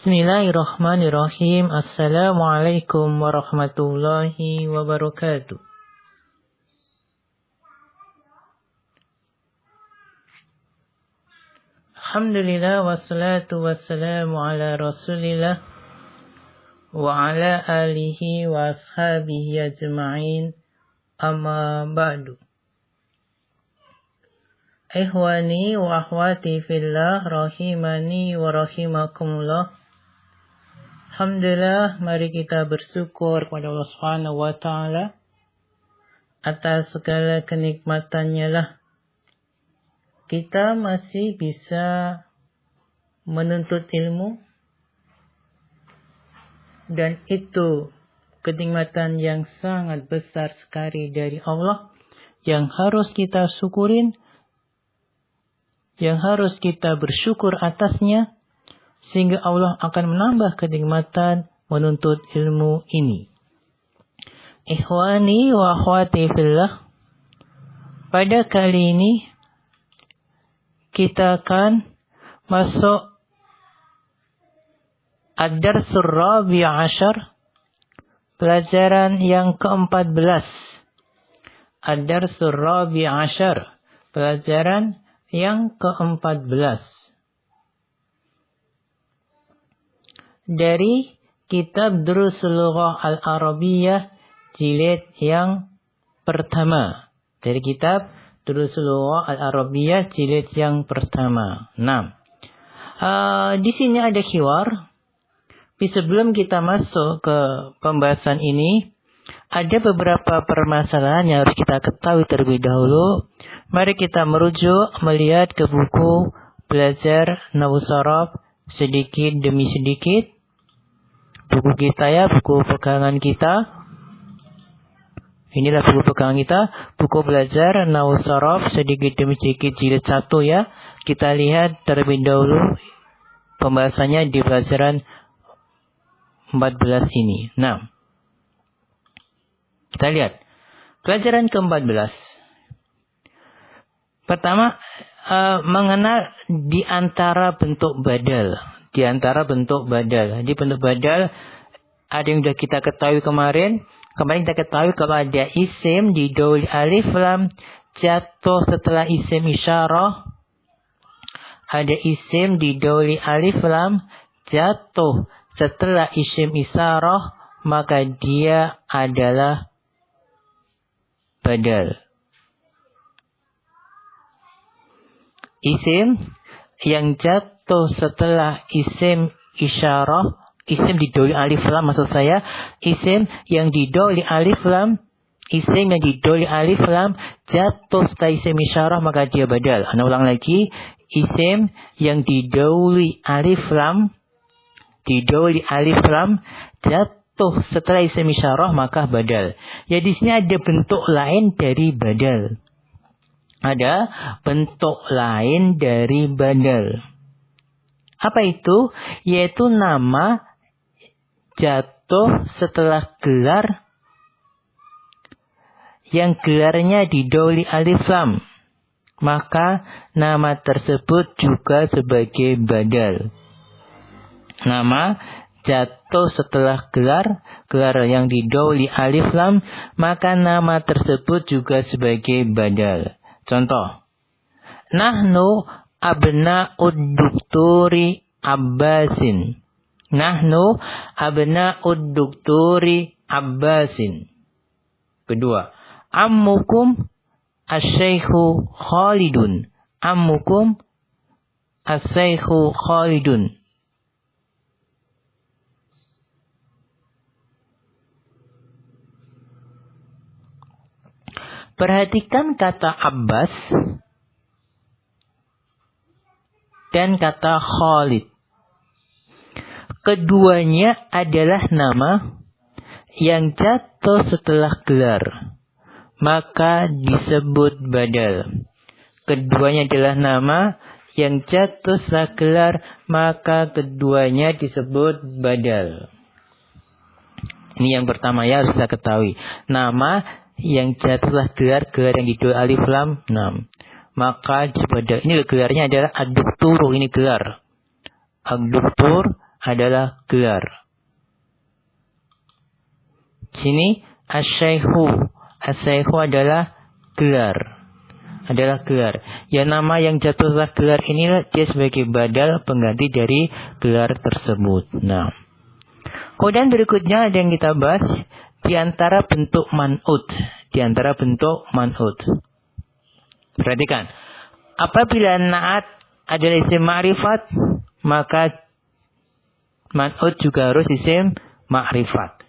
Bismillahirrahmanirrahim. Assalamualaikum warahmatullahi wabarakatuh. Alhamdulillah wassalatu wassalamu ala rasulillah wa ala alihi wa ashabihi ajma'in, amma ba'du. Ikhwani wa akhwati fillah, rahimani wa rahimakumullah. Alhamdulillah, mari kita bersyukur kepada Allah Subhanahu wa taala atas segala kenikmatannya lah kita masih bisa menuntut ilmu, dan itu kenikmatan yang sangat besar sekali dari Allah yang harus kita syukurin, yang harus kita bersyukur atasnya, sehingga Allah akan menambah kenikmatan menuntut ilmu ini. Ikhwani wa akhwati fillah, pada kali ini kita akan masuk ad-darsur rabi' ashar, pelajaran yang ke-14. Ad-darsur rabi' ashar, pelajaran yang ke-14. Dari kitab Durusul Lughah Al-Arabiyyah jilid yang pertama. Dari kitab Durusul Lughah Al-Arabiyyah jilid yang pertama. Di sini ada hiwar. Sebelum kita masuk ke pembahasan ini, ada beberapa permasalahan yang harus kita ketahui terlebih dahulu. Mari kita merujuk melihat ke buku belajar Nahwu Sharaf sedikit demi sedikit. Buku kita ya, buku pegangan kita. Inilah buku pegangan kita, buku belajar Nahwu Sharaf sedikit demi sedikit jilid 1 ya. Kita lihat terlebih dahulu pembahasannya di pelajaran 14 ini. Kita lihat pelajaran ke-14. Pertama, mengenal di antara bentuk badal. Di antara bentuk badal. Di bentuk badal ada yang sudah kita ketahui kemarin. Kemarin kita ketahui kalau ada isim didahului alif lam jatuh setelah isim isyarah. Ada isim didahului alif lam jatuh setelah isim isyarah, maka dia adalah badal. Isim yang jatuh setelah isim isyarah, isim didahului alif lam maksud saya, isim yang didahului alif lam, isim yang didahului alif lam jatuh setelah isim isyarah, maka dia badal. Anda ulang lagi, isim yang didahului alif lam, jatuh setelah isim isyarah, maka badal. Ya, di sini ada bentuk lain dari badal. Ada bentuk lain dari badal. Apa itu? Yaitu nama jatuh setelah gelar yang gelarnya didahului alif lam, maka nama tersebut juga sebagai badal. Nama jatuh setelah gelar yang didahului alif lam, maka nama tersebut juga sebagai badal. Contoh, nahnu abna'ud dukturi Abbasin. Nahnu abna'ud dukturi Abbasin. Kedua, ammukum asy-syaikhu Khalidun. Ammukum asy-syaikhu Khalidun. Perhatikan kata Abbas dan kata Khalid. Keduanya adalah nama yang jatuh setelah gelar, maka disebut badal. Keduanya adalah nama yang jatuh setelah gelar, maka keduanya disebut badal. Ini yang pertama ya, harus kita ketahui. Nama yang jatuhlah gelar yang didahului alif lam 6. Maka badal. Ini gelarnya adalah ad-dukturu, ini gelar. Ad-duktur adalah gelar. Sini asy-syaikhu. Asy-syaikhu adalah gelar. Ya, nama yang jatuh setelah gelar inilah dia sebagai badal pengganti dari gelar tersebut. Nah, kemudian berikutnya ada yang kita bahas di antara bentuk man'ut. Perhatikan, apabila na'at adalah isim ma'rifat, maka man'ut juga harus isim ma'rifat.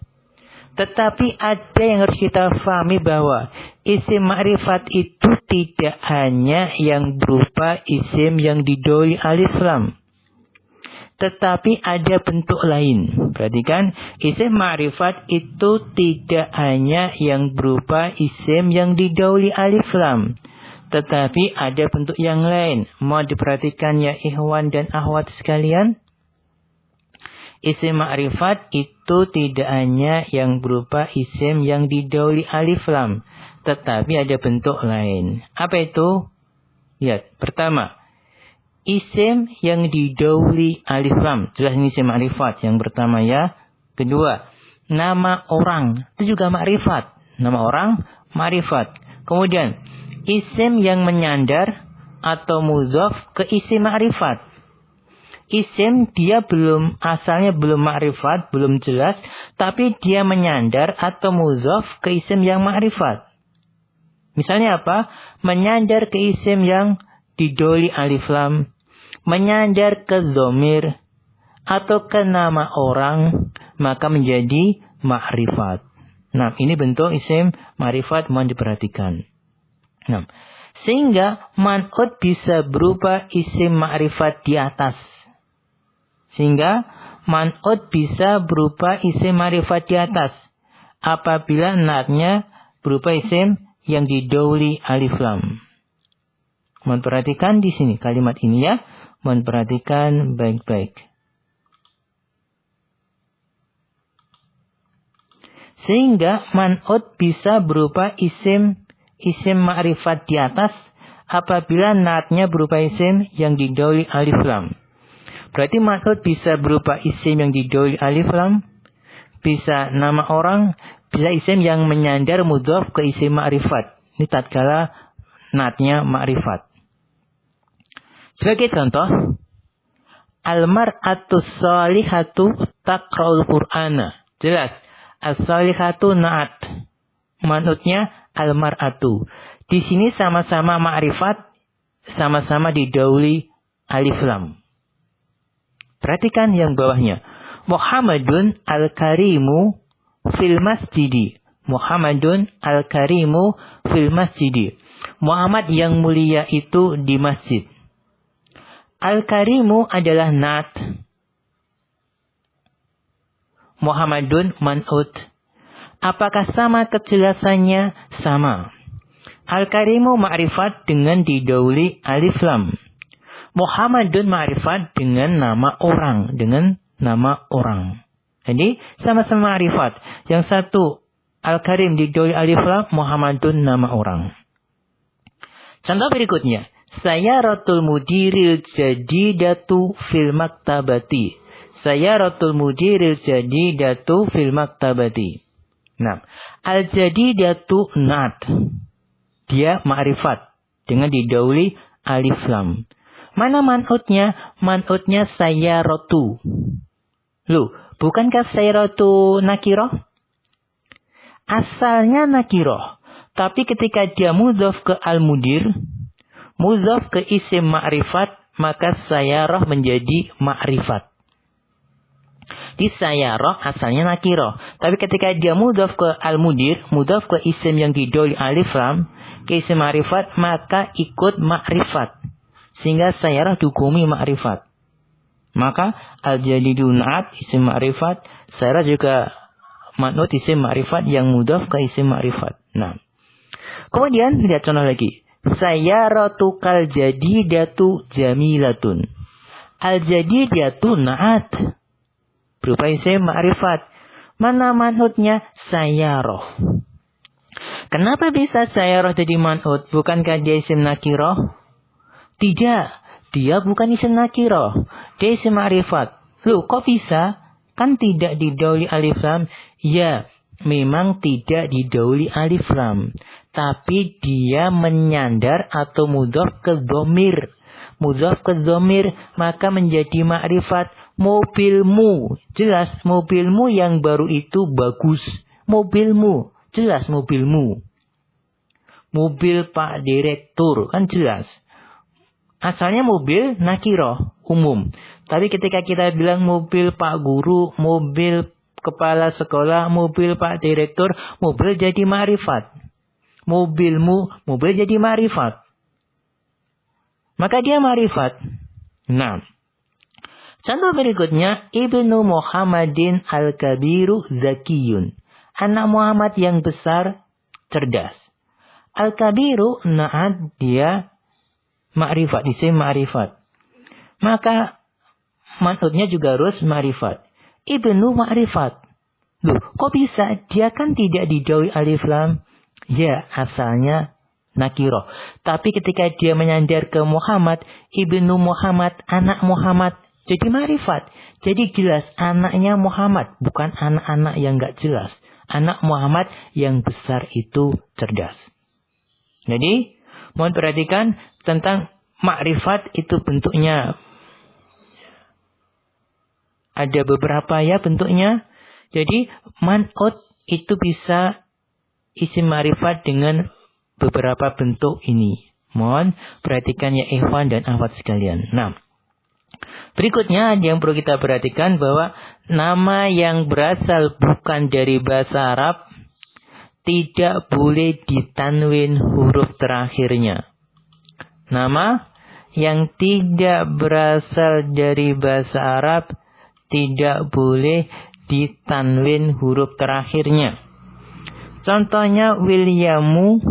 Tetapi ada yang harus kita pahami bahwa isim ma'rifat itu tidak hanya yang berupa isim yang didahului alif lam. Tetapi ada bentuk lain. Perhatikan, isim ma'rifat itu tidak hanya yang berupa isim yang didahului alif lam. Tetapi ada bentuk yang lain. Mau diperhatikan ya ikhwan dan akhwat sekalian? Isim ma'rifat itu tidak hanya yang berupa isim yang didahului alif lam, tetapi ada bentuk lain. Apa itu? Lihat, pertama, isim yang didahului alif lam, jelas ini isim ma'rifat yang pertama ya. Kedua, nama orang, itu juga ma'rifat. Nama orang, ma'rifat. Kemudian, isim yang menyandar atau mudhaf ke isim ma'rifat. Isim dia asalnya belum ma'rifat, belum jelas, tapi dia menyandar atau mudhaf ke isim yang ma'rifat. Misalnya apa? Menyandar ke isim yang didahului alif lam, menyandar ke dhamir atau ke nama orang, maka menjadi ma'rifat. Nah, ini bentuk isim ma'rifat, mohon diperhatikan. Nah, sehingga man'ut bisa berupa isim ma'rifat di atas. Sehingga man'ut bisa berupa isim ma'rifat di atas apabila naatnya berupa isim yang didahului alif lam. Mohon perhatikan di sini kalimat ini ya. Mohon perhatikan baik-baik. Sehingga man'ut bisa berupa isim ma'rifat di atas apabila naatnya berupa isim yang didahului alif lam. Berarti man'ut bisa berupa isim yang didahului alif lam, bisa nama orang, bisa isim yang menyandar mudhaf ke isim ma'rifat. Ini tatkala naatnya ma'rifat. Sebagai contoh, al-mar'atu shalihatu taqra'ul qur'ana. Jelas, as-shalihatu naat. Man'utnya al-mar'atu. Di sini sama-sama ma'rifat, sama-sama didahului alif lam. Perhatikan yang bawahnya. Muhammadun al-karimu fil masjidi. Muhammadun al-karimu fil masjidi. Muhammad yang mulia itu di masjid. Al-karimu adalah nat. Muhammadun man'ut. Apakah sama kejelasannya? Sama. Al-karimu ma'rifat dengan didahului alif lam. Muhammadun ma'rifat dengan nama orang. Jadi sama-sama ma'rifat. Yang satu Al-Karim didahului alif lam, Muhammadun nama orang. Contoh berikutnya. Sayyaratul mudiril jadidatu fil maktabati. Sayyaratul mudiril jadidatu fil maktabati. Nah, al-jadidatu nat. Dia ma'rifat dengan didahului alif lam. Mana man'utnya? Man'utnya sayyaratu. Loh, bukankah sayyaratu nakiroh? Asalnya nakiroh. Tapi ketika dia mudhaf ke al-mudir, mudhaf ke isim ma'rifat, maka sayyarah menjadi ma'rifat. Di sayyarah asalnya nakiroh. Tapi ketika dia mudhaf ke al-mudir, mudhaf ke isim yang didahului alif lam, ke isim ma'rifat, maka ikut ma'rifat. Sehingga sayyarah dihukumi ma'rifat. Maka al-jadidu na'at isim ma'rifat, sayyarah juga man'ut isim ma'rifat yang mudhaf ke isim ma'rifat. Nah, kemudian lihat contoh lagi. Sayyaratu kal jadidatu jamilatun. Al-jadidatu na'at berupa isim ma'rifat. Mana man'utnya? Sayyarah. Kenapa bisa sayyarah jadi man'ut? Bukankah dia isim nakirah? Tidak, dia bukan isim nakirah. Dia isim ma'rifat. Loh, kok bisa? Kan tidak didahului alif lam. Ya, memang tidak didahului alif lam. Tapi dia menyandar atau mudhaf ke dhamir. Mudhaf ke dhamir, maka menjadi ma'rifat. Mobilmu. Jelas, mobilmu yang baru itu bagus. Mobilmu. Jelas mobilmu. Mobil Pak Direktur. Kan jelas. Asalnya mobil nakiroh, umum. Tapi ketika kita bilang mobil Pak Guru, mobil kepala sekolah, mobil Pak Direktur, mobil jadi ma'rifat. Mobilmu, mobil jadi ma'rifat. Maka dia ma'rifat. Nah, contoh berikutnya, Ibnu Muhammadin al-Kabiru Zakiyun. Anak Muhammad yang besar, cerdas. Al-Kabiru, na'ad, dia ma'rifat, isim ma'rifat. Maka man'utnya juga harus ma'rifat. Ibnu ma'rifat. Loh, kok bisa? Dia kan tidak didahului alif lam. Ya, asalnya nakiroh. Tapi ketika dia menyandar ke Muhammad, Ibnu Muhammad, anak Muhammad, jadi ma'rifat. Jadi jelas anaknya Muhammad, bukan anak-anak yang gak jelas. Anak Muhammad yang besar itu cerdas. Jadi, mohon perhatikan tentang ma'rifat itu bentuknya. Ada beberapa ya bentuknya. Jadi, man'ut itu bisa isim ma'rifat dengan beberapa bentuk ini. Mohon perhatikan ya ikhwan dan akhwat sekalian. Nah, berikutnya yang perlu kita perhatikan bahwa nama yang berasal bukan dari bahasa Arab tidak boleh ditanwin huruf terakhirnya. Nama yang tidak berasal dari bahasa Arab tidak boleh ditanwin huruf terakhirnya. Contohnya Wilyamu,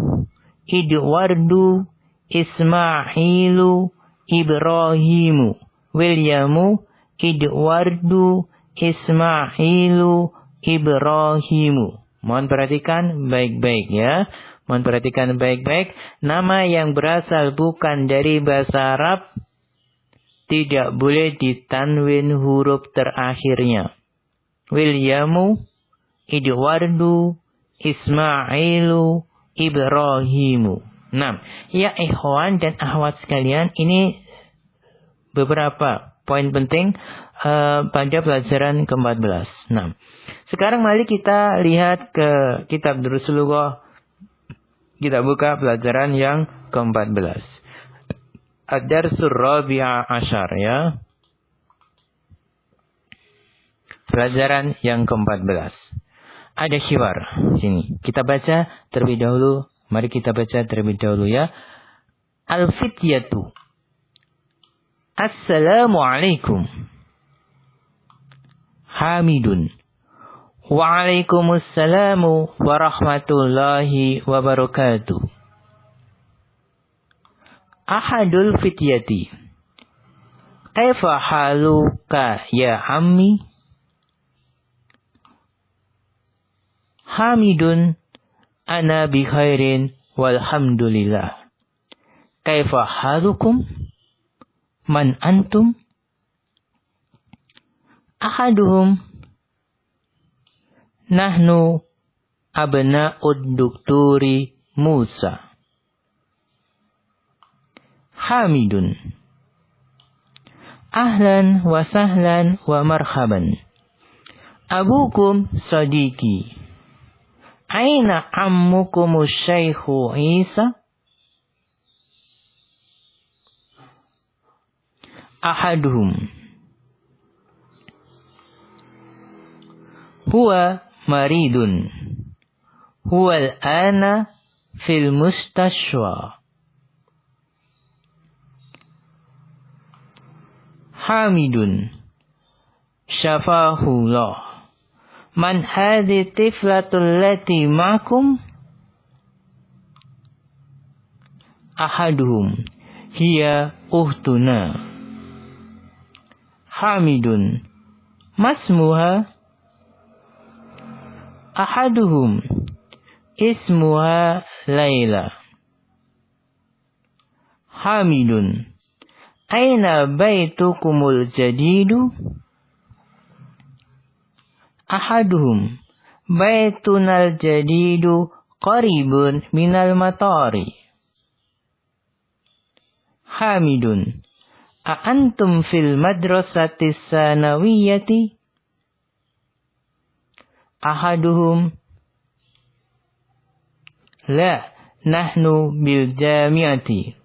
Idwardu, Ismailu, Ibrahimu. Wilyamu, Idwardu, Ismailu, Ibrahimu. Mohon perhatikan baik-baik ya. Mohon perhatikan baik-baik. Nama yang berasal bukan dari bahasa Arab tidak boleh ditanwin huruf terakhirnya. Wilyamu, Idwardu, Ismailu, Ibrahimu. Nah, ya ikhwan dan akhwat sekalian, ini beberapa poin penting pada pelajaran ke-14. Nah, sekarang mari kita lihat ke kitab Durusul Lughah. Kita buka pelajaran yang ke-14. Ad-Darsur Rabi'a Asyar ya. Pelajaran yang ke-14. Ada hiwar sini. Kita baca terlebih dahulu. Mari kita baca terlebih dahulu ya. Al-Fityatu. Assalamualaikum. Hamidun. Waalaikumsalam warahmatullahi wabarakatuh. Ahadul fityati. Kaifa haluka ya ammi? Hamidun, ana bi khairin walhamdulillah. Kaifa halukum? Man antum? Ahaduhum, nahnu abna'ud dukturi Musa. Hamidun, ahlan wa sahlan wa marhaban. Abukum sadiqi. Aina ammukumus Syaikhu Isa? Ahaduhum, huwa maridun. Huwa al-ana fil mustashwa. Hamidun, syafahullah. Man hadhi tiflatul lati ma'kum? Ahaduhum, hiya uhtuna. Hamidun, masmuha? Ahaduhum, ismuha Laila. Hamidun, aina baitukumul jadidu? Ahaduhum baitunal jadidu qaribun minal matari. Hamidun a'antum fil madrasatis sanawiyati. Ahaduhum la nahnu bil jamiati.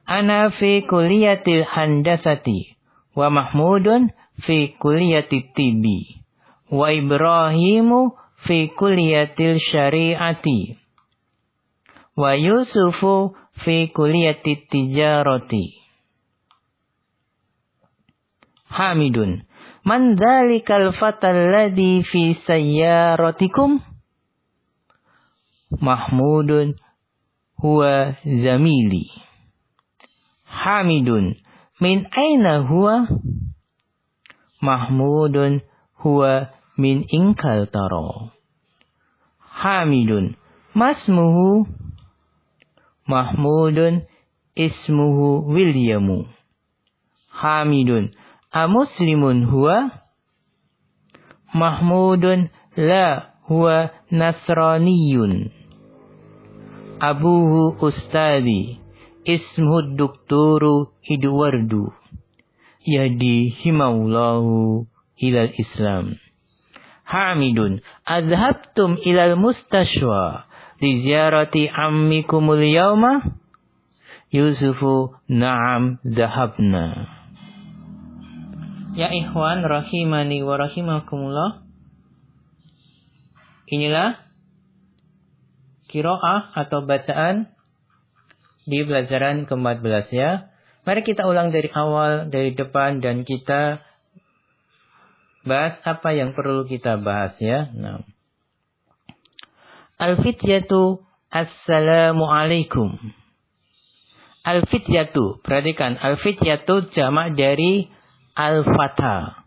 Ana fi kulliyatil handasati wa Mahmudun fi kulliyatit tibbi wa Ibrahimu fi kulliyatil syari'ati wa Yusufu fi kulliyatit tijarati. Hamidun man dzalikal fatal ladzi fi sayyaratikum. Mahmudun huwa zamili. Hamidun min aina huwa. Mahmudun huwa min inkal taro. Hamidun masmuhu. Mahmudun ismuhu Williamu. Hamidun amuslimun huwa. Mahmudun la huwa nasraniyun. Abuhu ustadi ismuhu Dukturu Hidwardu yahdi himaulahu ilal Islam. Hamidun adhabtum ilal mustashwa li ziyarati ammikumul yawma. Yusufu na'am dhahabna. Ya ikhwan rahimani wa rahimakumullah. Inilah qiraah atau bacaan di pelajaran ke-14 ya. Mari kita ulang dari awal, dari depan, dan kita bahas apa yang perlu kita bahas ya. Nah. Al-fityatu assalamu alaikum. Al-fityatu, perhatikan, al-fityatu jamak dari al-fata.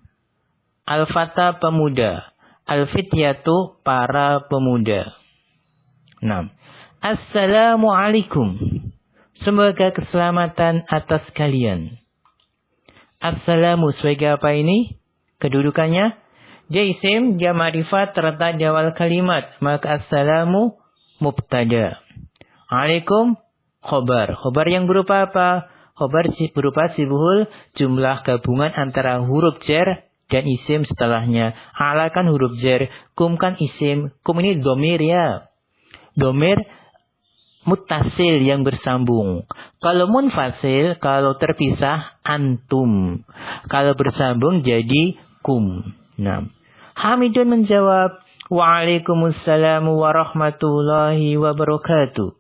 Al-fata pemuda. Al-fityatu para pemuda. Nah. Assalamu alaikum. Semoga keselamatan atas kalian. Assalamu sebagai apa ini? Kedudukannya? Dia isim, dia ma'rifat terletak di awal kalimat. Maka assalamu mubtada. Alaikum khobar. Khobar yang berupa apa? Khobar berupa sibuhul jumlah gabungan antara huruf jar dan isim setelahnya. Ala kan huruf jar. Kum kan isim. Kum ini domir ya. Domir muttasil yang bersambung. Kalau munfasil, kalau terpisah, antum. Kalau bersambung jadi kum. Nah. Hamidun menjawab, waalaikumsalam warahmatullahi wabarakatuh.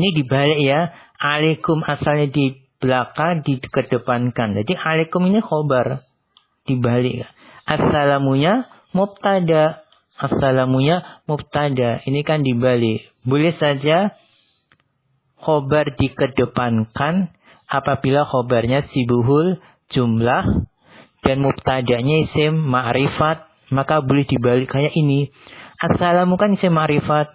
Ini dibalik ya. Alaikum asalnya di belakang, dikedepankan. Jadi alaikum ini khobar. Dibalik. Assalamunya mubtada. Assalamunya mubtada. Ini kan dibalik. Boleh saja khobar dikedepankan apabila khobarnya sibuhul jumlah dan mubtadanya isim ma'rifat, maka boleh dibalik kayak ini. Assalamu kan isim ma'rifat,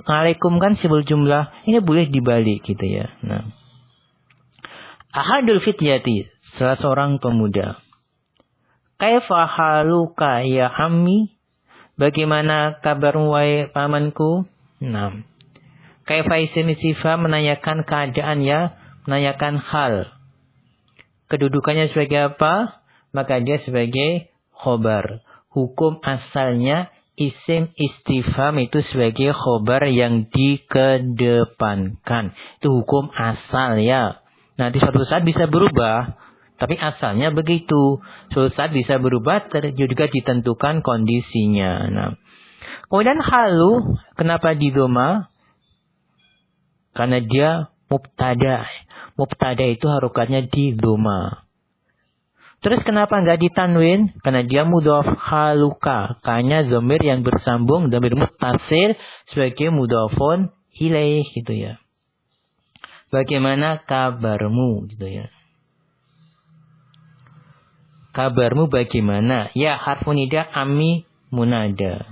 alaikum kan sibul jumlah, ini boleh dibalik gitu ya. Nah. Ahadul fityati, salah seorang pemuda. Kaifa haluka ya ammi? Bagaimana kabarmu wahai pamanku? Nah. Kaifa isim istifham menanyakan keadaan ya, menanyakan hal. Kedudukannya sebagai apa? Maka dia sebagai khobar. Hukum asalnya isim istifham itu sebagai khobar yang dikedepankan. Itu hukum asal ya. Nanti suatu saat bisa berubah. Tapi asalnya begitu. Suatu saat bisa berubah, juga ditentukan kondisinya. Nah. Kemudian halu, kenapa didoma? Karena dia mubtada. Mubtada itu harokatnya di doma. Terus kenapa enggak ditanwin? Karena dia mudhaf haluka. Karena dhamir yang bersambung, dhamir muttasil sebagai mudhafun ilaih gitu ya. Bagaimana kabarmu gitu ya. Kabarmu bagaimana? Ya, harfu nida ammi munada.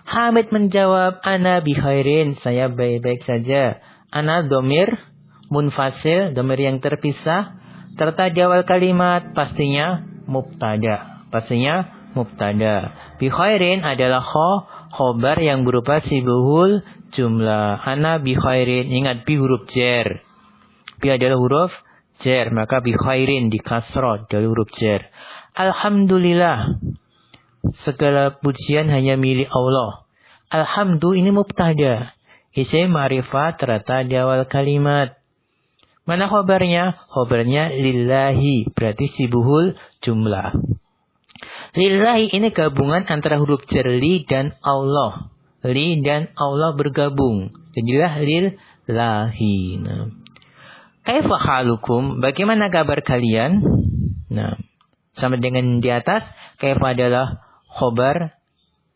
Hamid menjawab, ana bihairin, saya baik-baik saja. Ana domir munfasil, domir yang terpisah, terletak di awal kalimat, pastinya mubtada. Pastinya mubtada. Bi khairin adalah khobar yang berupa sibhul jumlah. Ana bi khairin. Ingat bi huruf jar. Bi adalah huruf jar, maka bi khairin di kasrah dari huruf jar. Alhamdulillah. Segala pujian hanya milik Allah. Alhamdu ini mubtada. Isim ma'rifat terletak di awal kalimat. Mana khobarnya? Khobarnya lillahi. Berarti sibhul jumlah. Lillahi ini gabungan antara huruf jar li dan Allah. Li dan Allah bergabung. Jadilah lillahi. Nah. Kaifa halukum? Bagaimana kabar kalian? Nah, sama dengan di atas. Kaifa adalah khobar.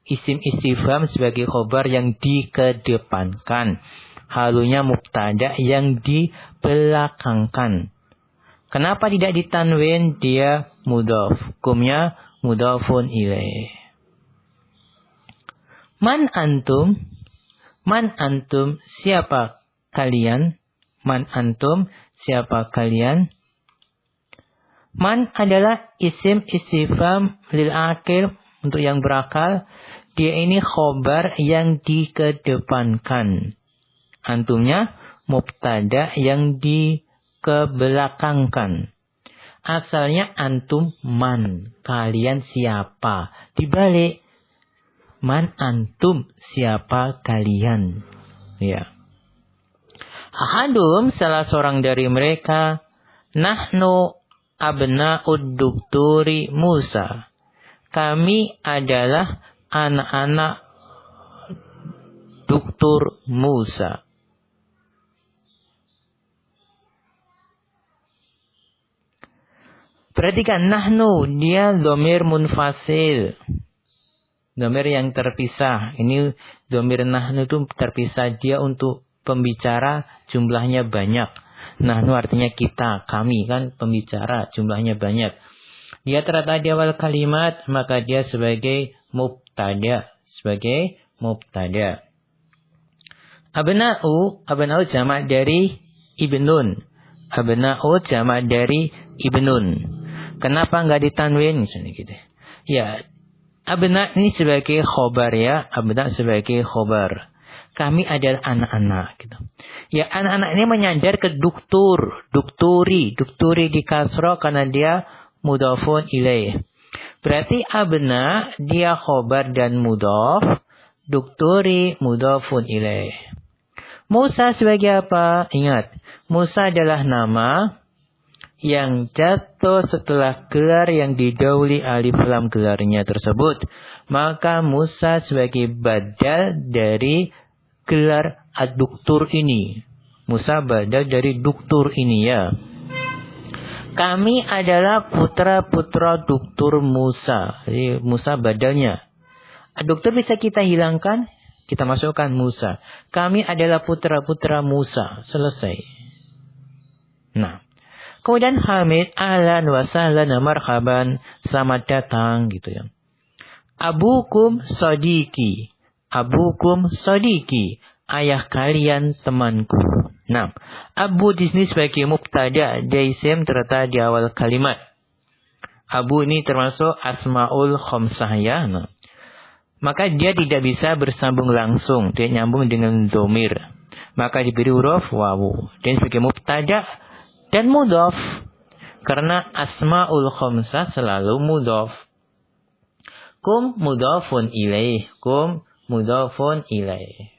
Isim istifham sebagai khobar yang dikedepankan. Halunya mubtada yang dibelakangkan. Kenapa tidak ditanwin? Dia mudhaf. Hukumnya mudhafun ilaih. Man antum? Man antum? Siapa kalian? Man antum? Siapa kalian? Man adalah isim istifham lil akil, untuk yang berakal. Dia ini khobar yang dikedepankan. Antumnya mubtada yang dikebelakangkan. Asalnya antum man. Kalian siapa? Dibalik. Man antum. Siapa kalian? Ya. Ahadum salah seorang dari mereka. Nahnu abna'ud dukturi Musa. Kami adalah anak-anak Duktur Musa. Perhatikan nahnu, dia dhamir munfasil. Dhamir yang terpisah. Ini dhamir nahnu itu terpisah, dia untuk pembicara jumlahnya banyak. Nahnu artinya kita, kami kan pembicara jumlahnya banyak. Dia terletak di awal kalimat, maka dia sebagai mubtada. Sebagai mubtada. Abna'u jamak dari ibnun. Abna'u jamak dari ibnun. Kenapa enggak ditanwin? Misalnya gitu. Ya, abna ini sebagai khobar ya. Abna sebagai khobar. Kami adalah anak-anak. Gitu. Ya, anak-anak ini menyandar ke duktur. Dukturi. Dukturi di kasroh karena dia mudhafun ilaih. Berarti abna dia khobar dan mudhaf. Dukturi mudhafun ilaih. Musa sebagai apa? Ingat, Musa adalah nama yang jatuh setelah gelar yang didahului alif lam gelarnya tersebut. Maka Musa sebagai badal dari gelar ad-duktur ini. Musa badal dari duktur ini ya. Kami adalah putra-putra duktur Musa. Jadi Musa badalnya. Ad-duktur bisa kita hilangkan. Kita masukkan Musa. Kami adalah putra-putra Musa. Selesai. Nah. Kemudian Hamid. Ahlan wa sahlan marhaban. Selamat datang. Gitu ya. Abukum sodiki. Abukum sodiki. Ayah kalian temanku. Nah. Abu di sini sebagai mubtada. Dia isim terletak di awal kalimat. Abu ini termasuk asmaul khamsah ya. Nah. Maka dia tidak bisa bersambung langsung. Dia nyambung dengan dhamir. Maka diberi huruf wawu. Dan sebagai mubtada dan mudhaf. Karena asma'ul khamsah selalu mudhaf. Kum mudhafun ilaih. Kum mudhafun ilaih.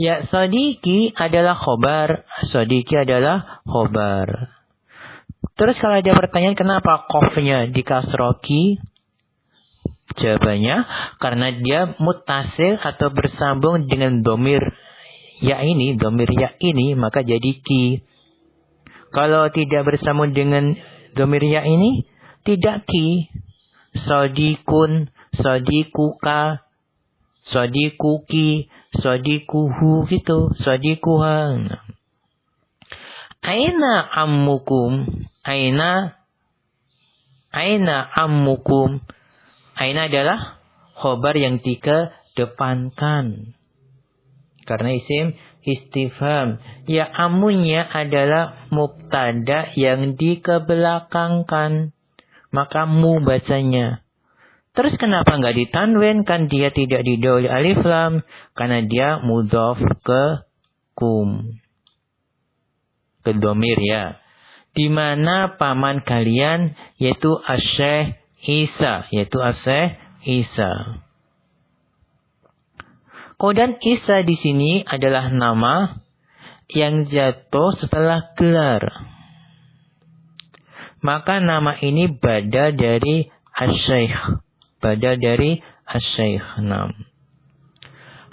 Ya, sodiki adalah khobar. Sodiki adalah khobar. Terus kalau ada pertanyaan kenapa qafnya dikasroki? Jawabannya, karena dia mutasil atau bersambung dengan dhamir ya ini, maka jadi ki. Kalau tidak bersambung dengan dhamir ya ini, tidak ki. Sodikun, sodikuka, sodikuki, sodikuhu gitu, sodikuha. Aina ammukum, aina ammukum. Aina adalah khobar yang dikedepankan. Karena isim istifham. Ya amunya adalah mubtada yang dikebelakangkan. Maka mu bacanya. Terus kenapa nggak ditanwin? Kan dia tidak didahului alif lam. Karena dia mudhaf ke kum. Ke domir ya. Di mana paman kalian yaitu Asy-Syaikh Isa. Yaitu Asy-Syaikh Isa. Kemudian Isa di sini adalah nama yang jatuh setelah gelar. Maka nama ini badal dari Asy-Syaikh. Badal dari Asy-Syaikh.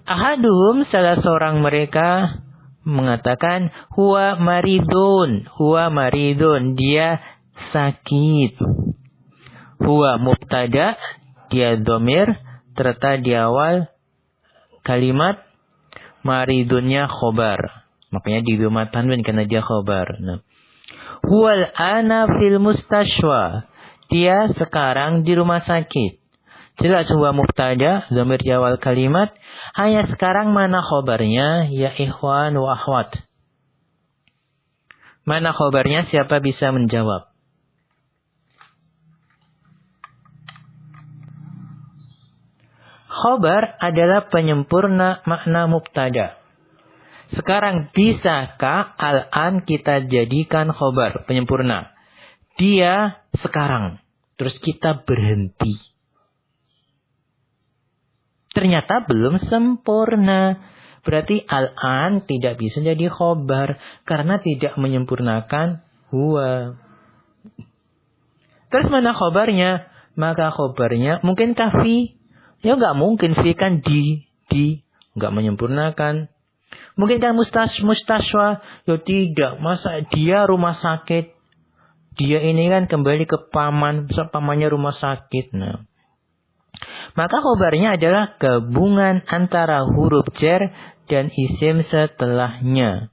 Ahaduhum, salah seorang mereka mengatakan huwa maridun. Huwa maridun, dia sakit. Huwa mubtada, dia dhamir terletak di awal kalimat, maridunnya khobar. Makanya di dhamma tanwin karena dia khobar. Huwal ana fil mustashwa. Dia sekarang di rumah sakit. Jelas huwa mubtada, dhamir di awal kalimat. Hanya sekarang mana khobarnya? Ya ikhwan wa akhwat. Mana khobarnya? Siapa bisa menjawab? Khobar adalah penyempurna makna mubtada. Sekarang bisakah al-an kita jadikan khobar penyempurna? Dia sekarang. Terus kita berhenti. Ternyata belum sempurna. Berarti al-an tidak bisa jadi khobar. Karena tidak menyempurnakan huwa. Terus mana khobarnya? Maka khobarnya mungkin fi. Ya nggak mungkin fi kan di. Nggak menyempurnakan. Mungkin kan mustashwa. Ya tidak. Masa dia rumah sakit. Dia ini kan kembali ke paman. Pamannya rumah sakit. Maka khobarnya adalah gabungan antara huruf jar dan isim setelahnya.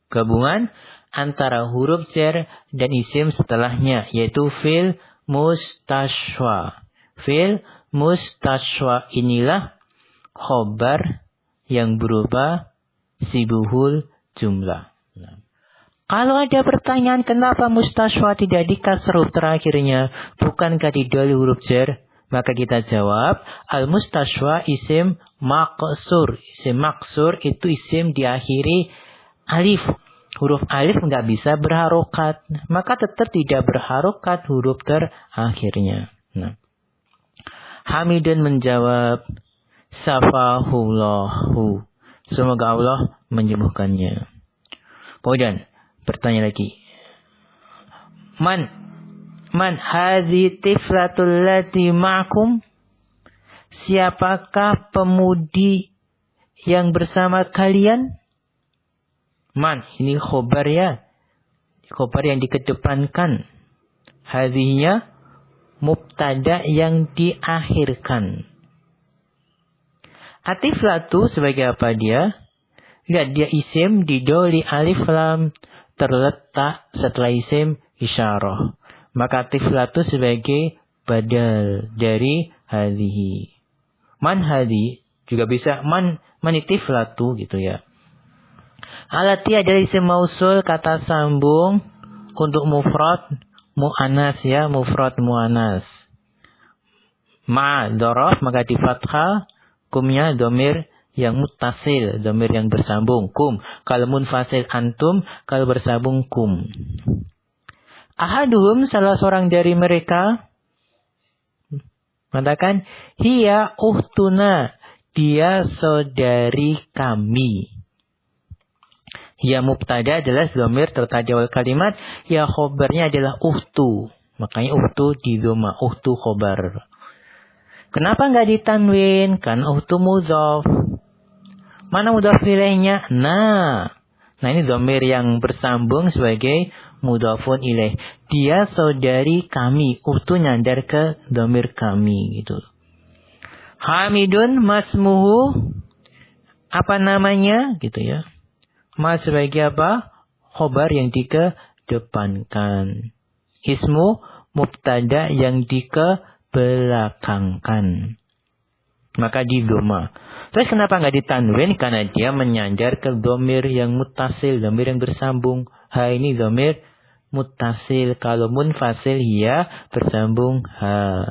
Gabungan antara huruf jar dan isim setelahnya. Yaitu fil mustashwa. Fil mustashwa inilah khobar yang berupa sibuhul jumlah. Kalau ada pertanyaan kenapa mustashwa tidak dikasr huruf terakhirnya, bukankah didahului huruf jar? Maka kita jawab, al-mustashwa isim maqsur. Isim maqsur itu isim diakhiri alif. Huruf alif nggak bisa berharokat. Maka tetap tidak berharokat huruf terakhirnya. Hamidun menjawab, safahullahu. Semoga Allah menyembuhkannya. Kemudian, bertanya lagi. Man hadhi tiflatul lati ma'akum? Siapakah pemudi yang bersama kalian? Man, ini khobar ya. Khobar yang dikedepankan. Hadhinya mubtada yang diakhirkan. Atiflatu sebagai apa dia? Lihat dia isim didahului alif lam terletak setelah isim isyarah. Maka tiflatu sebagai badal dari hadhihi. Man hadhi juga bisa man tiflatu gitu ya. Alati adalah isim mausul kata sambung untuk mufrad mu'anas ya, mufrad mu'anas. Ma dhorof maka di fathah, kumnya dhamir yang muttasil, dhamir yang bersambung, kum. Kalau munfasil antum, kalau bersambung kum. Ahaduhum, salah seorang dari mereka mengatakan, hiya uhtuna, dia saudari kami. Hiya mubtada adalah dhamir terletak di awal kalimat, ya khobarnya adalah uhtu. Makanya uhtu di dhamma, uhtu khobar. Kenapa nggak ditanwin? Kan uhtu mudhaf. Mana mudhaf ilaihnya? Nah ini dhamir yang bersambung sebagai mudhafun ilaih. Dia saudari kami. Uhtu nyandar ke dhamir kami gitu. Hamidun masmuhu. Apa namanya? Gitu ya. Mas sebagai apa? Khobar yang dikedepankan. Ismu mubtada yang dikebelakangkan. Maka di dhamma. Terus kenapa nggak ditanwin? Karena dia menyandar ke dhamir yang muttasil, dhamir yang bersambung. Ha ini dhamir muttasil. Kalau munfasil ya bersambung ha.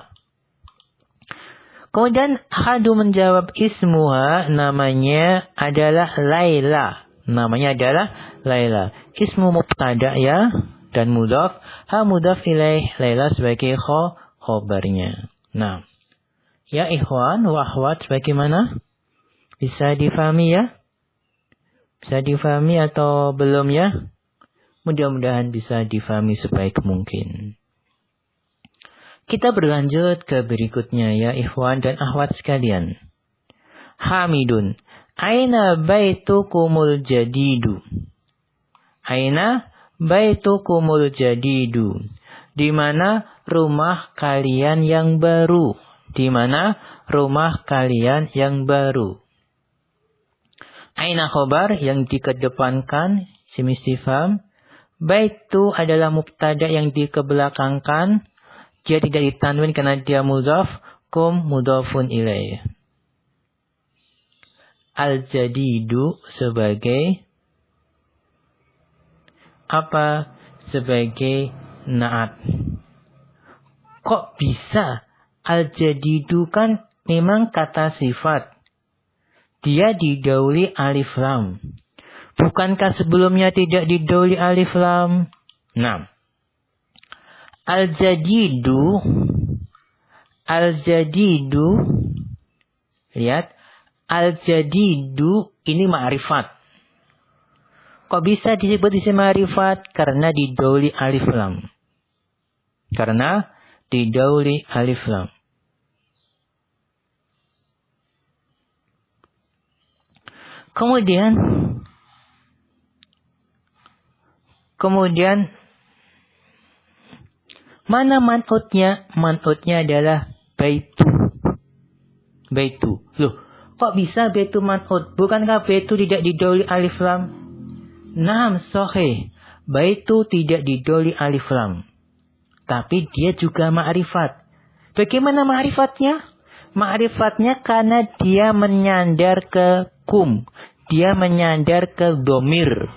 Kemudian Hadu menjawab ismuha, namanya adalah Laila. Namanya adalah Laila. Ismu mubtada ya dan mudhaf. Ha mudhaf ilaih, Laila sebagai khobarnya. Nah, ya ikhwan wa akhwat, bagaimana? Bisa difahami ya? Bisa difahami atau belum ya? Mudah-mudahan bisa difahami sebaik mungkin. Kita berlanjut ke berikutnya ya ikhwan dan akhwat sekalian. Hamidun. Aina baitukumul jadidu. Aina baitukumul jadidu. Di mana rumah kalian yang baru? Di mana rumah kalian yang baru? Aina khobar yang dikedepankan, isim istifham. Baitu adalah mubtada yang dikebelakangkan. Dia tidak ditanwin karena dia mudhaf. Kum mudhafun ilaih. Al-jadidu sebagai apa? Sebagai naat. Kok bisa? Al-jadidu kan memang kata sifat. Dia didahului alif lam. Bukankah sebelumnya tidak didahului alif lam? Nah, al-jadidu, lihat, al-jadidu ini ma'rifat. Kok bisa disebut isim ma'rifat? Karena didahului alif lam. Karena didahului alif lam. Kemudian mana man'utnya? Man'utnya adalah baitu. Baitu. Loh, kok bisa baitu man'ut? Bukankah baitu tidak didahului alif lam? Naam, sahih. Baitu tidak didahului alif lam. Tapi dia juga ma'rifat. Bagaimana ma'rifatnya? Ma'rifatnya karena dia menyandar ke kum. Dia menyandar ke domir.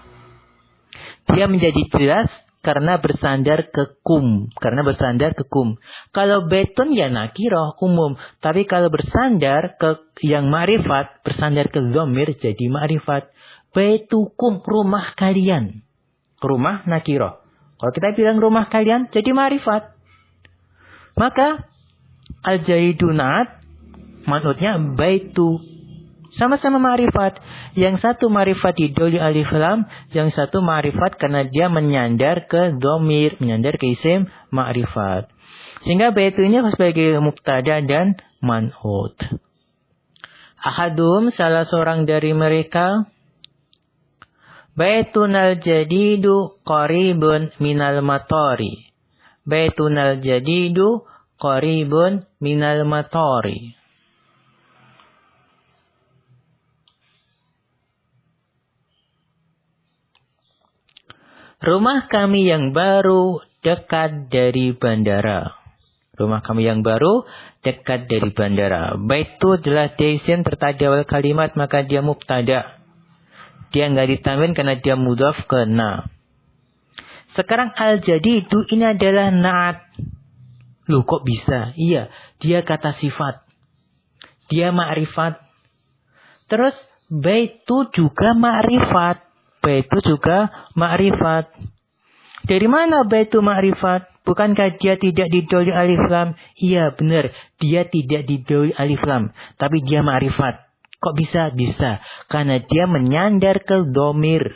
Dia menjadi jelas karena bersandar ke kum. Karena bersandar ke kum. Kalau baitun ya nakirah umum. Tapi kalau bersandar ke yang ma'rifat, bersandar ke domir jadi ma'rifat. Baitukum, rumah kalian. Rumah nakirah. Kalau kita bilang rumah kalian jadi ma'rifat. Maka al-jaidunat man'utnya baitu. Sama-sama ma'rifat. Yang satu ma'rifat didahului alif lam, yang satu ma'rifat karena dia menyandar ke dhamir, menyandar ke isim ma'rifat. Sehingga baitu ini sebagai mubtada dan man'ut. Ahadum, salah seorang dari mereka, baitunal jadidu qaribun minal matori. Baitunal jadidu qaribun minal matori. Rumah kami yang baru dekat dari bandara. Rumah kami yang baru dekat dari bandara. Bait itu adalah isim tertadi awal kalimat, maka dia mubtada. Dia nggak ditanwin karena dia mudhaf ke na. Sekarang al-jadidu ini adalah naat. Loh, kok bisa? Iya, dia kata sifat. Dia ma'rifat. Terus baitu juga ma'rifat. Baitu juga ma'rifat. Dari mana baitu ma'rifat? Bukankah dia tidak didahului alif lam? Iya, benar. Dia tidak didahului alif lam. Tapi dia ma'rifat. Kok bisa? Bisa. Karena dia menyandar ke dhamir.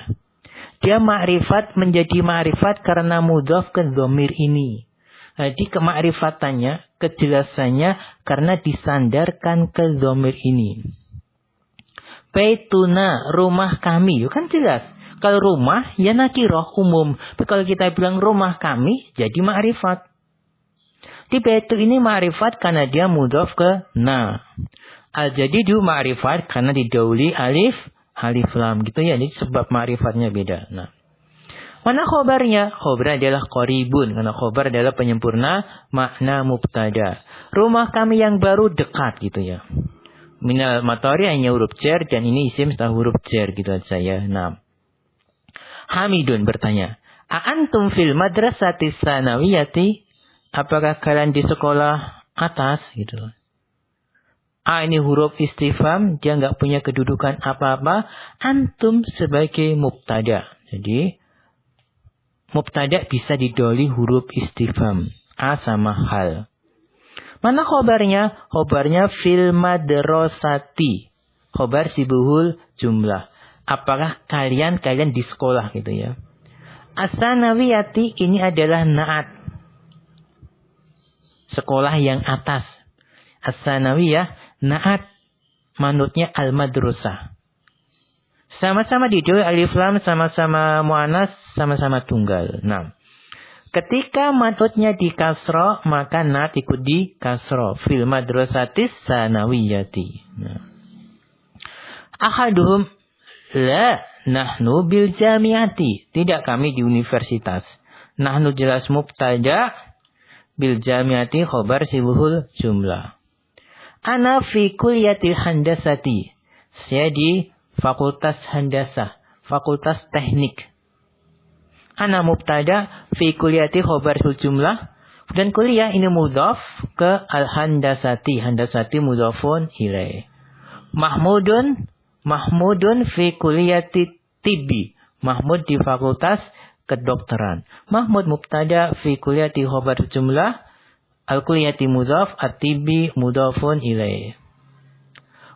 Dia ma'rifat menjadi ma'rifat karena mudhaf ke dhamir ini. Jadi kema'rifatannya, kejelasannya karena disandarkan ke dhamir ini. Baituna, rumah kami. Kan jelas. Kalau rumah, ya nakirah umum. Tapi kalau kita bilang rumah kami, jadi ma'rifat. Di baitu ini ma'rifat karena dia mudhaf ke na. Al-jadidu ma'rifat karena didahului alif lam. Gitu ya, ini sebab ma'rifatnya beda. Nah, mana khobarnya? Khobar adalah qaribun. Karena khobar adalah penyempurna makna mubtada. Rumah kami yang baru dekat gitu ya. Minal matori hanya huruf jar dan ini isim setelah huruf jar gitu saya. Nah, Hamidun bertanya, "A'antum fil madrasati tsanawiyati?" Apakah kalian di sekolah atas gitu loh. A ini huruf istifham, dia nggak punya kedudukan apa-apa. Antum sebagai mubtada. Jadi mubtada bisa didoli huruf istifham. A sama hal. Mana khobarnya? Khobarnya fil madrasati. Khobar sibuhul jumlah. Apakah kalian di sekolah gitu ya. As-sanawiyati ini adalah naat. Sekolah yang atas. As-sanawiyah naat, manutnya al-madrasah. Sama-sama didoi alif lam, sama-sama muannas, sama-sama tunggal. Nah, ketika manutnya di kasro, maka naat ikut di kasro. Fil madrasatis sanawiyati. Nah. Ahaduhum la nahnu bil jamiati. Tidak, kami di universitas. Nahnu jelas mubtada, bil jamiati khobar sibuhul jumlah. Ana fi kulliyatil handasati. Saya di fakultas handasah, fakultas teknik. Ana mubtada fi kulliyati khobar jumlah. Dan kuliah ini mudhaf ke al-handasati. Handasati mudhafun ilaih. Mahmudun fi kulliyati tibbi. Mahmud di fakultas kedokteran. Mahmud mubtada fi kulliyati khobar jumlah. Al-kulliyati mudhaf, at-tibbi mudhafun ilaih.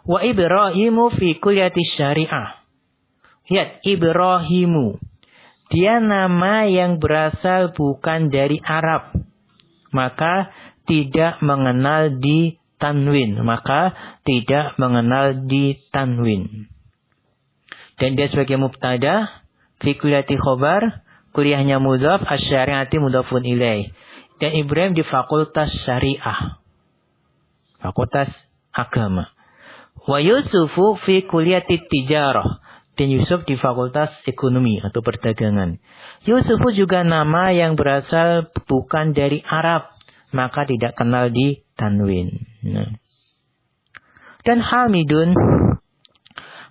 Wa Ibrahimu fi kulliyati syariah. Lihat, Ibrahimu. Dia nama yang berasal bukan dari Arab. Maka tidak mengenal di tanwin. Dan dia sebagai mubtada, fi kulliyati khobar, kuliahnya mudhaf, asy-syari'ati mudhafun ilaih. Dan Ibrahim di fakultas syariah. Fakultas agama. Wa Yusufu fi kulliyati tijarah. Dan Yusuf di fakultas ekonomi atau perdagangan. Yusufu juga nama yang berasal bukan dari Arab. Maka tidak kenal di tanwin. Nah. Dan Hamidun.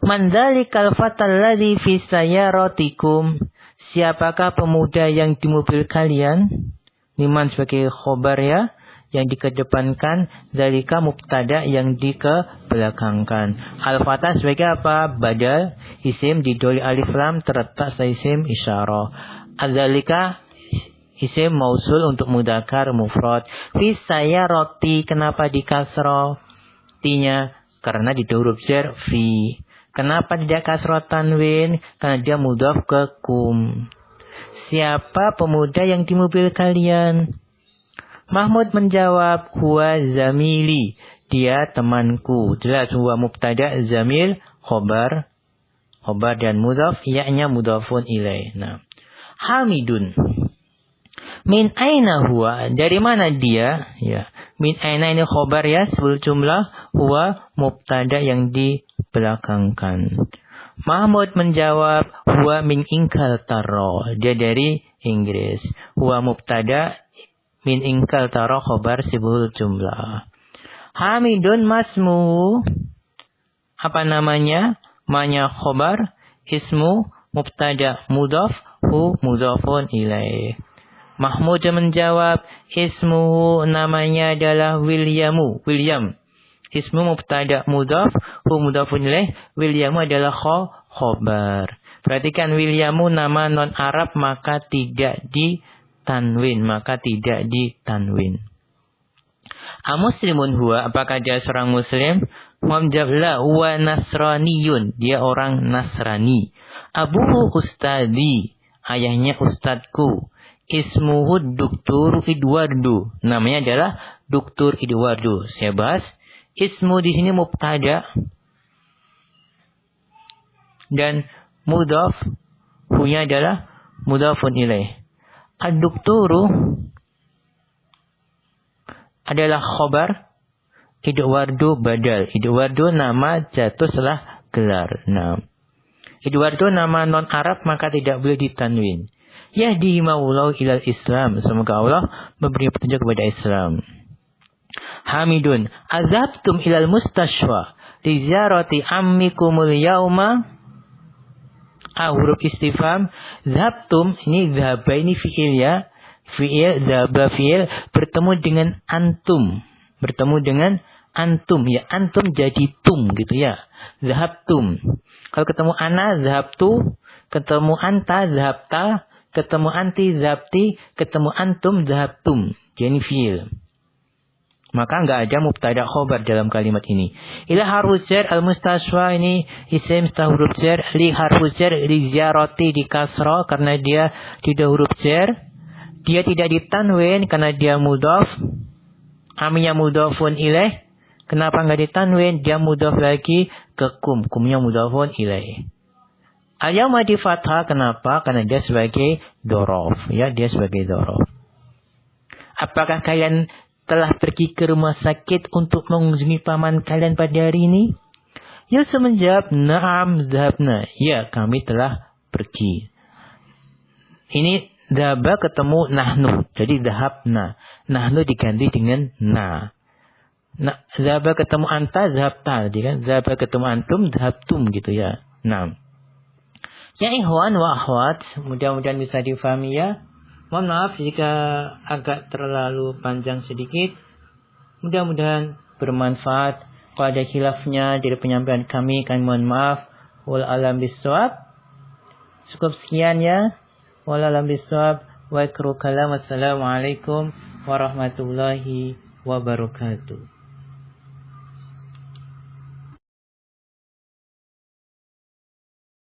Man dzalikal fatal ladzi fi sayyaratikum. Siapakah pemuda yang di mobil kalian? Niman sebagai khobar ya, yang dikedepankan, dzalika mubtada yang dikebelakangkan. Al-fatah sebagai apa? Badal, isim didoli alif lam terletak setelah isim isyarah. Al-dzalika isim mausul untuk mudzakkar mufrad. Fi sayyarati, kenapa di kasra? Tinya karena di huruf jar fi. Kenapa tidak kasra tanwin? Karena dia mudhaf ke kum. Siapa pemuda yang di mobil kalian? Mahmud menjawab, huwa zamili. Dia temanku. Jelas huwa mubtada, zamil, khobar dan mudhaf, yaknya mudhafun ilaih. Nah, Hamidun. Min aina huwa? Dari mana dia? Ya. Min aina ini khobar ya, sebelum jumlah, huwa mubtada yang dibelakangkan. Mahmud menjawab, huwa min Ingkaltara. Dia dari Inggris. Huwa mubtada, min Ingkaltara khobar sibul jumlah. Hamidun masmuhu. Apa namanya? Manya khobar. Ismu mubtada mudhaf, hu mudhafun ilaih. Mahmud menjawab, ismuhu namanya adalah William. Ismu mubtada mudhaf, hu mudhafun ilaih, William adalah khobar. Perhatikan Williamu nama non Arab maka tidak ditanwin, Muslimun huwa, apakah dia seorang muslim? Menjawab, huwa nasraniyun, dia orang Nasrani. Abuhu ustadi, ayahnya ustadku. Ismuhu Duktur Edwardu, namanya adalah Duktur Edwardu. Saya bahas. Ismu di sini mubtada dan mudhaf, hunya adalah mudhafun ilaih. Ad-dukturu adalah khobar, Edwardu badal. Edwardu nama jatuh setelah gelar. Nah, Edwardu nama non Arab maka tidak boleh ditanwin. Yahdi maulau ilal Islam, semoga Allah memberi petunjuk kepada Islam. Hamidun, azhabtum ilal mustashfa li ziyarati ammikumul yauma. Huruf istifham. Zabtum, ini zahaba ini fi'il ya. Fi'il, zahaba fi'il, bertemu dengan antum. antum. Ya, antum jadi tum gitu ya. Zahabtum. Kalau ketemu ana, zahabtu. Ketemu anta, zahabta. Ketemu anti, zahabti. Ketemu antum, zahabtum. Jadi fiil. Maka enggak ada mubtada khobar dalam kalimat ini. Ila harfu jar al-mustaswa ini isim setelah huruf jar. Li harfu jar li ziyarati di kasra karena dia tidak huruf jar. Dia tidak ditanwin karena dia mudhaf. Aminya mudhafun ilaih. Kenapa enggak ditanwin? Dia mudhaf lagi ke kum. Kumnya mudhafun ilaih. Al-yawma di fathah. Kenapa? Karena dia sebagai dorof. Ya, dia sebagai dorof. Apakah kalian telah pergi ke rumah sakit untuk mengunjungi paman kalian pada hari ini? Yusuf menjawab, na'am zahabna. Ya, kami telah pergi. Ini zahaba ketemu nahnu. Jadi zahabna. Nahnu diganti dengan na. Zahaba ketemu anta, zahabta. Jadi kan, zahaba ketemu antum, zahabtum gitu ya. Nah. Ya ikhwan wa akhwat, mudah-mudahan bisa difahami ya. Mohon maaf jika agak terlalu panjang sedikit. Mudah-mudahan bermanfaat. Kalau ada khilafnya dari penyampaian kami mohon maaf. Wal alam bisawab. Cukup sekian ya. Wal alam bisawab. Wa akhiru kalam. Assalamualaikum warahmatullahi wabarakatuh.